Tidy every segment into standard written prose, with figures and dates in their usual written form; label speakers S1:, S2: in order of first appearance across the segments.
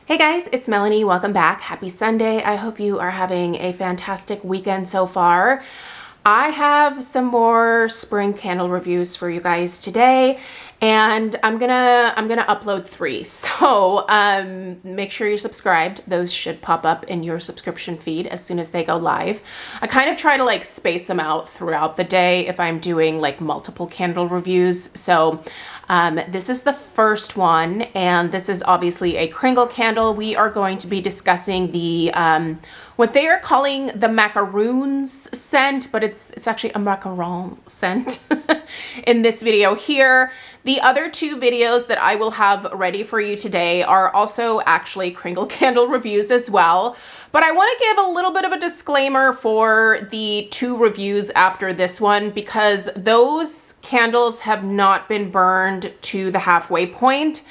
S1: Hey guys, it's Melanie. Welcome back. Happy Sunday. I hope you are having a fantastic weekend so far. I have some more spring candle reviews for you guys today, and I'm gonna upload 3. So make sure you're subscribed. Those should pop up in your subscription feed as soon as they go live. I kind of try to like space them out throughout the day if I'm doing like multiple candle reviews. So this is the first one, and this is obviously a Kringle candle. We are going to be discussing the what they are calling the Macaroons scent, but it's actually a Macaron scent in this video here. The other 2 videos that I will have ready for you today are also actually Kringle candle reviews as well. But I want to give a little bit of a disclaimer for the 2 reviews after this one, because those candles have not been burned to the halfway point.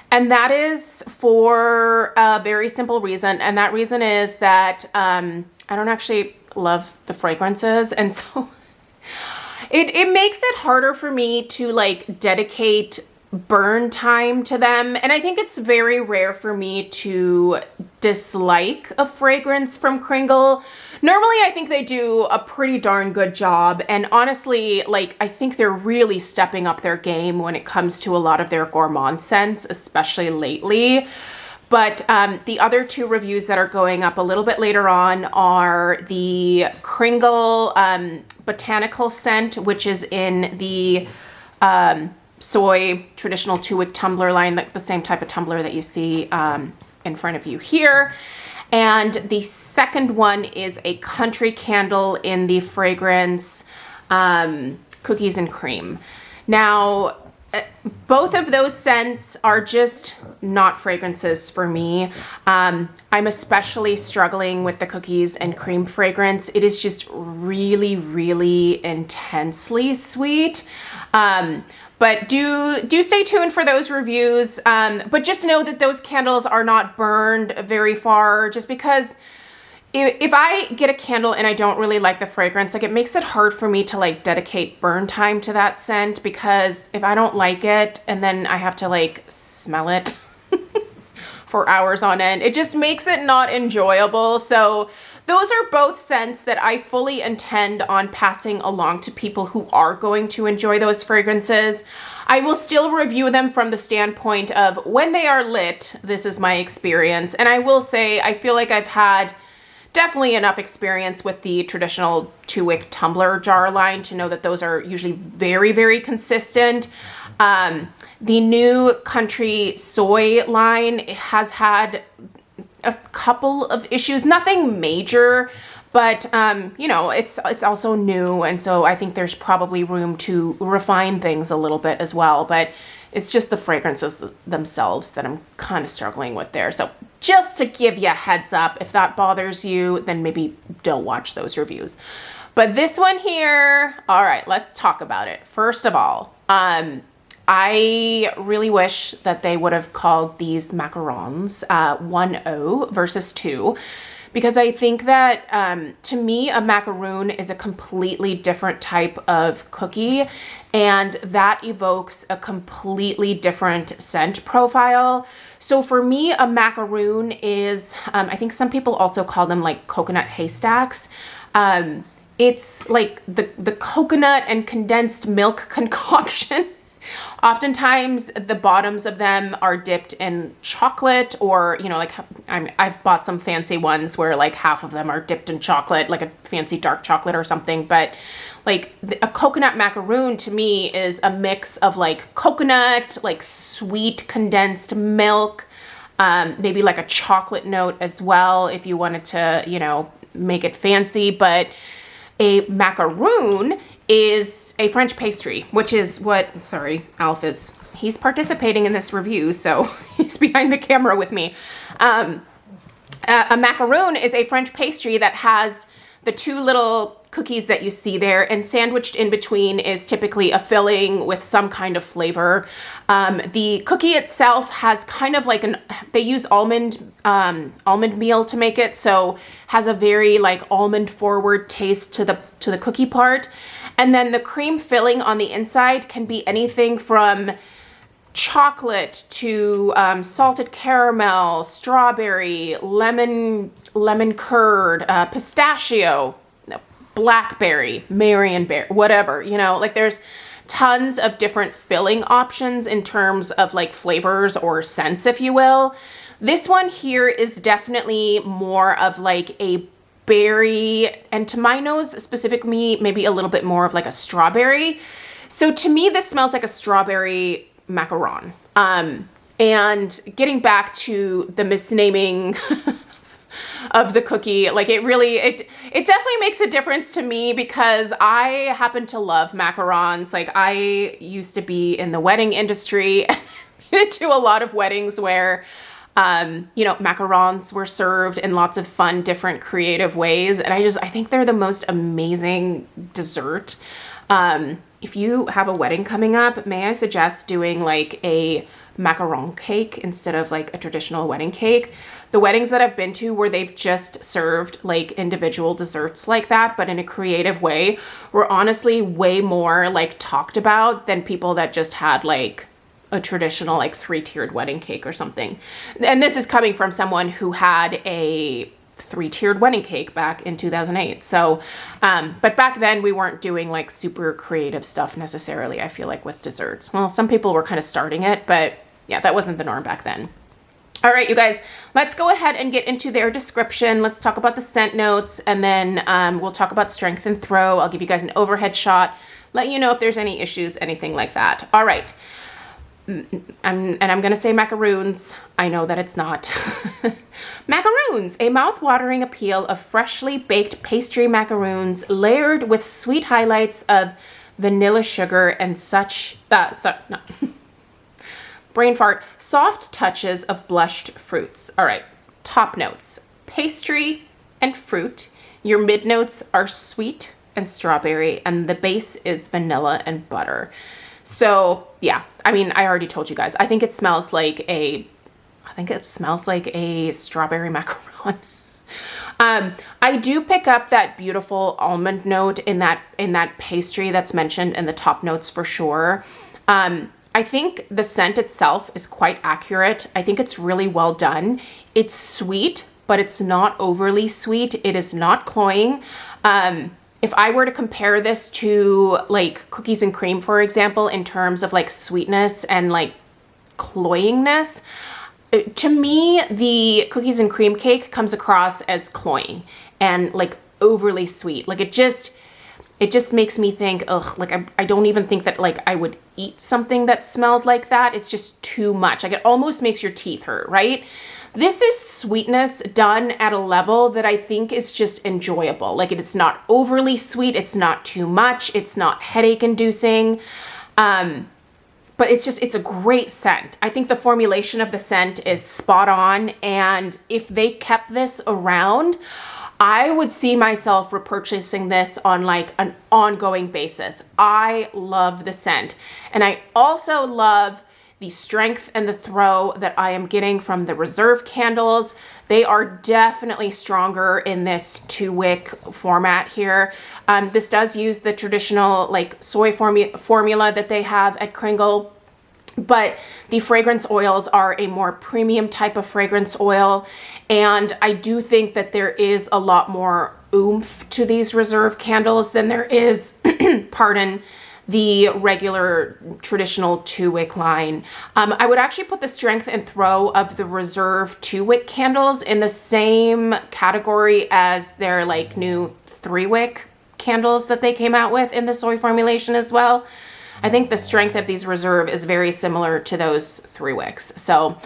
S1: And that is for a very simple reason. And that reason is that I don't actually love the fragrances. And so it makes it harder for me to like dedicate burn time to them. And I think it's very rare for me to dislike a fragrance from Kringle. Normally, I think they do a pretty darn good job. And honestly, like, I think they're really stepping up their game when it comes to a lot of their gourmand scents, especially lately. But the other 2 reviews that are going up a little bit later on are the Kringle Botanical scent, which is in the soy traditional 2-wick tumbler line, like the same type of tumbler that you see in front of you here. And the second one is a country candle in the fragrance Cookies and Cream. Now, both of those scents are just not fragrances for me. I'm especially struggling with the Cookies and Cream fragrance. It is just really, really intensely sweet. But do stay tuned for those reviews. But just know that those candles are not burned very far, just because if I get a candle and I don't really like the fragrance, like, it makes it hard for me to like dedicate burn time to that scent, because if I don't like it and then I have to like smell it for hours on end, it just makes it not enjoyable. So those are both scents that I fully intend on passing along to people who are going to enjoy those fragrances. I will still review them from the standpoint of when they are lit, this is my experience. And I will say, I feel like I've had definitely enough experience with the traditional 2-wick tumbler jar line to know that those are usually very, very consistent. The new country soy line has had a couple of issues, nothing major, but you know, it's also new, and so I think there's probably room to refine things a little bit as well. But it's just the fragrances themselves that I'm kind of struggling with there. So just to give you a heads up, if that bothers you, then maybe don't watch those reviews. But this one here, all right, let's talk about it. First of all, I really wish that they would have called these Macarons 1.0 versus 2, because I think that to me, a macaroon is a completely different type of cookie, and that evokes a completely different scent profile. So for me, a macaroon is, I think some people also call them like coconut haystacks. It's like the coconut and condensed milk concoction. Oftentimes the bottoms of them are dipped in chocolate, or, you know, like I've bought some fancy ones where like half of them are dipped in chocolate, like a fancy dark chocolate or something. But like a coconut macaroon to me is a mix of like coconut, like sweet condensed milk, maybe like a chocolate note as well if you wanted to, you know, make it fancy. But a macaroon is a French pastry, which is what, sorry, Alf he's participating in this review, so he's behind the camera with me. A macaroon is a French pastry that has the 2 little cookies that you see there, and sandwiched in between is typically a filling with some kind of flavor. The cookie itself has kind of like they use almond meal to make it, so has a very like almond forward taste to the cookie part. And then the cream filling on the inside can be anything from chocolate to salted caramel, strawberry, lemon curd, pistachio, blackberry, Marionberry, whatever, you know, like there's tons of different filling options in terms of like flavors or scents, if you will. This one here is definitely more of like a berry, and to my nose specifically, maybe a little bit more of like a strawberry. So to me, this smells like a strawberry macaron. And getting back to the misnaming of the cookie, like it definitely makes a difference to me because I happen to love macarons. Like I used to be in the wedding industry and to a lot of weddings where you know, macarons were served in lots of fun, different, creative ways. And I think they're the most amazing dessert. If you have a wedding coming up, may I suggest doing like a macaron cake instead of like a traditional wedding cake? The weddings that I've been to where they've just served like individual desserts like that, but in a creative way, were honestly way more like talked about than people that just had like a traditional like 3-tiered wedding cake or something. And this is coming from someone who had a 3-tiered wedding cake back in 2008. So, but back then we weren't doing like super creative stuff necessarily, I feel like, with desserts. Well, some people were kind of starting it, but yeah, that wasn't the norm back then. All right, you guys, let's go ahead and get into their description. Let's talk about the scent notes, and then we'll talk about strength and throw. I'll give you guys an overhead shot, let you know if there's any issues, anything like that. All right. I'm going to say macaroons. I know that it's not. Macaroons, a mouth-watering appeal of freshly baked pastry macaroons layered with sweet highlights of vanilla sugar and brain fart, soft touches of blushed fruits. All right, top notes, pastry and fruit. Your mid notes are sweet and strawberry, and the base is vanilla and butter. So yeah, I mean, I already told you guys, I think it smells like a strawberry macaron. I do pick up that beautiful almond note in that pastry that's mentioned in the top notes for sure. I think the scent itself is quite accurate. I think it's really well done. It's sweet, but it's not overly sweet. It is not cloying. If I were to compare this to like cookies and cream, for example, in terms of like sweetness and like cloyingness, to me, the cookies and cream cake comes across as cloying and like overly sweet. Like it just makes me think, ugh, like I don't even think that like I would eat something that smelled like that. It's just too much. Like it almost makes your teeth hurt, right? This is sweetness done at a level that I think is just enjoyable. Like it's not overly sweet. It's not too much. It's not headache inducing. But it's a great scent. I think the formulation of the scent is spot on. And if they kept this around, I would see myself repurchasing this on like an ongoing basis. I love the scent. And I also love the strength and the throw that I am getting from the Reserve candles. They are definitely stronger in this 2-wick format here. This does use the traditional like soy formula that they have at Kringle, but the fragrance oils are a more premium type of fragrance oil. And I do think that there is a lot more oomph to these Reserve candles than there is, pardon, the regular traditional 2-wick line. I would actually put the strength and throw of the Reserve 2-wick candles in the same category as their like new 3-wick candles that they came out with in the soy formulation as well. I think the strength of these Reserve is very similar to those 3-wicks. So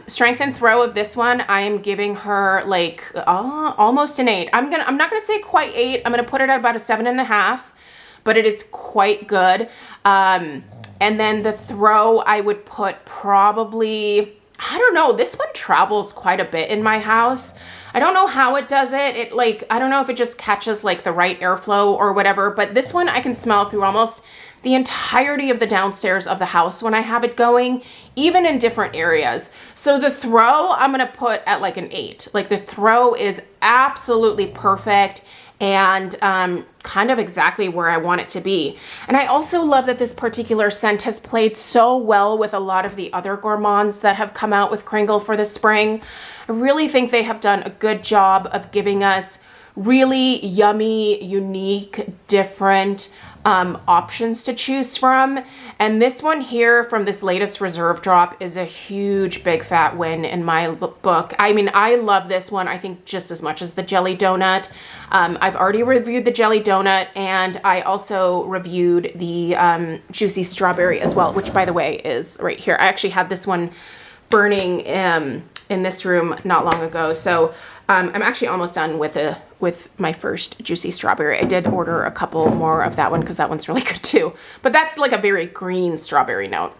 S1: strength and throw of this one, I am giving her like almost an 8. I'm not gonna say quite 8. I'm gonna put it at about a 7.5. But it is quite good. And then the throw, I would put probably, I don't know, this one travels quite a bit in my house. I don't know how it does it. It like, I don't know if it just catches like the right airflow or whatever, but this one I can smell through almost the entirety of the downstairs of the house when I have it going, even in different areas. So the throw, I'm gonna put at like an 8. Like the throw is absolutely perfect. and kind of exactly where I want it to be. And I also love that this particular scent has played so well with a lot of the other gourmands that have come out with Kringle for the spring. I really think they have done a good job of giving us really yummy, unique, different options to choose from. And this one here from this latest reserve drop is a huge big fat win in my book. I mean, I love this one, I think just as much as the jelly donut. I've already reviewed the jelly donut, and I also reviewed the juicy strawberry as well, which by the way is right here. I actually had this one burning in this room not long ago. So I'm actually almost done with my first juicy strawberry. I did order a couple more of that one because that one's really good too. But that's like a very green strawberry note.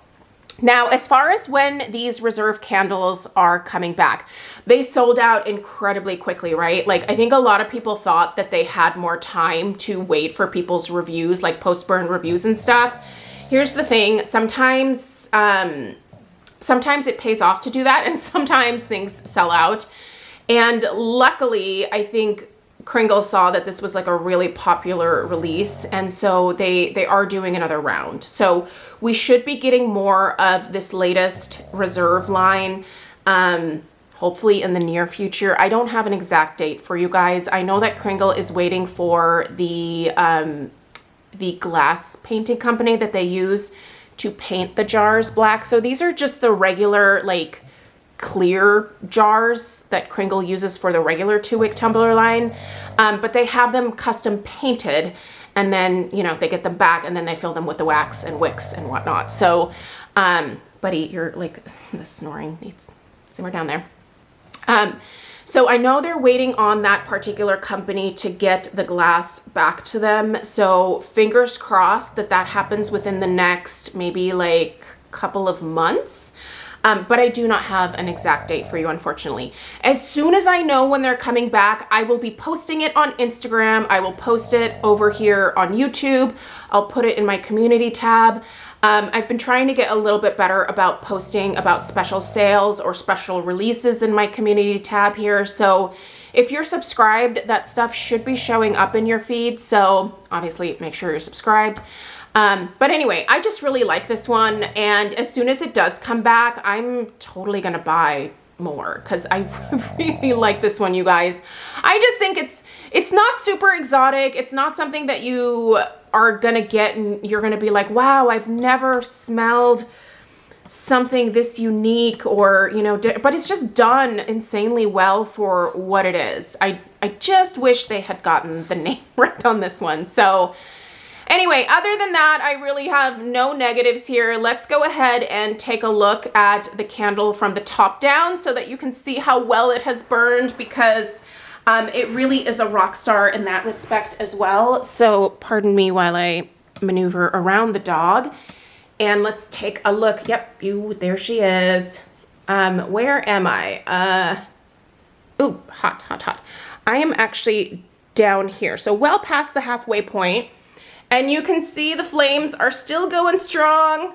S1: Now, as far as when these reserve candles are coming back, they sold out incredibly quickly, right? Like, I think a lot of people thought that they had more time to wait for people's reviews, like post-burn reviews and stuff. Here's the thing, sometimes it pays off to do that, and sometimes things sell out. And luckily, I think Kringle saw that this was like a really popular release, and so they are doing another round. So we should be getting more of this latest reserve line, hopefully in the near future. I don't have an exact date for you guys. I know that Kringle is waiting for the glass painting company that they use to paint the jars black. So these are just the regular, like, clear jars that Kringle uses for the regular 2-wick tumbler line, but they have them custom painted, and then, you know, they get them back and then they fill them with the wax and wicks and whatnot. So buddy, you're like, the snoring needs to simmer down there. So I know they're waiting on that particular company to get the glass back to them, so fingers crossed that that happens within the next maybe like couple of months. But I do not have an exact date for you, unfortunately. As soon as I know when they're coming back, I will be posting it on Instagram. I will post it over here on YouTube. I'll put it in my community tab. I've been trying to get a little bit better about posting about special sales or special releases in my community tab here. So if you're subscribed, that stuff should be showing up in your feed. So obviously make sure you're subscribed. But anyway, I just really like this one, and as soon as it does come back, I'm totally gonna buy more because I really like this one, you guys. I just think it's not super exotic. It's not something that you are gonna get and you're gonna be like, wow, I've never smelled something this unique, or, you know, but it's just done insanely well for what it is. I just wish they had gotten the name right on this one. So anyway, other than that, I really have no negatives here. Let's go ahead and take a look at the candle from the top down so that you can see how well it has burned, because it really is a rock star in that respect as well. So pardon me while I maneuver around the dog, and let's take a look. Yep, there she is. Where am I? Ooh, hot, hot, hot. I am actually down here, so well past the halfway point. And you can see the flames are still going strong.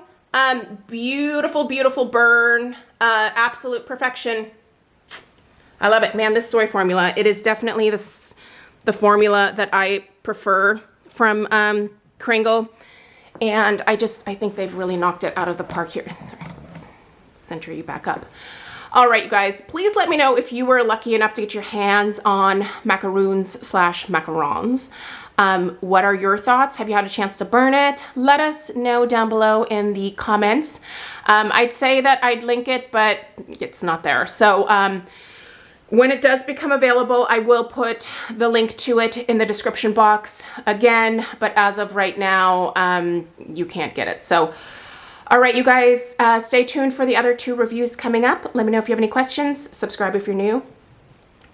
S1: Beautiful, beautiful burn. Absolute perfection. I love it. Man, this soy formula, it is definitely the formula that I prefer from Kringle. And I think they've really knocked it out of the park here. Sorry, let's center you back up. All right, you guys, please let me know if you were lucky enough to get your hands on Macaroons/Macarons. What are your thoughts? Have you had a chance to burn it? Let us know down below in the comments. I'd say that I'd link it, but it's not there. So when it does become available, I will put the link to it in the description box again, but as of right now, you can't get it. So, all right, you guys, stay tuned for the other 2 reviews coming up. Let me know if you have any questions. Subscribe if you're new.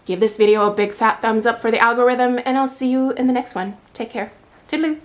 S1: Give this video a big fat thumbs up for the algorithm, and I'll see you in the next one. Take care. Toodaloo.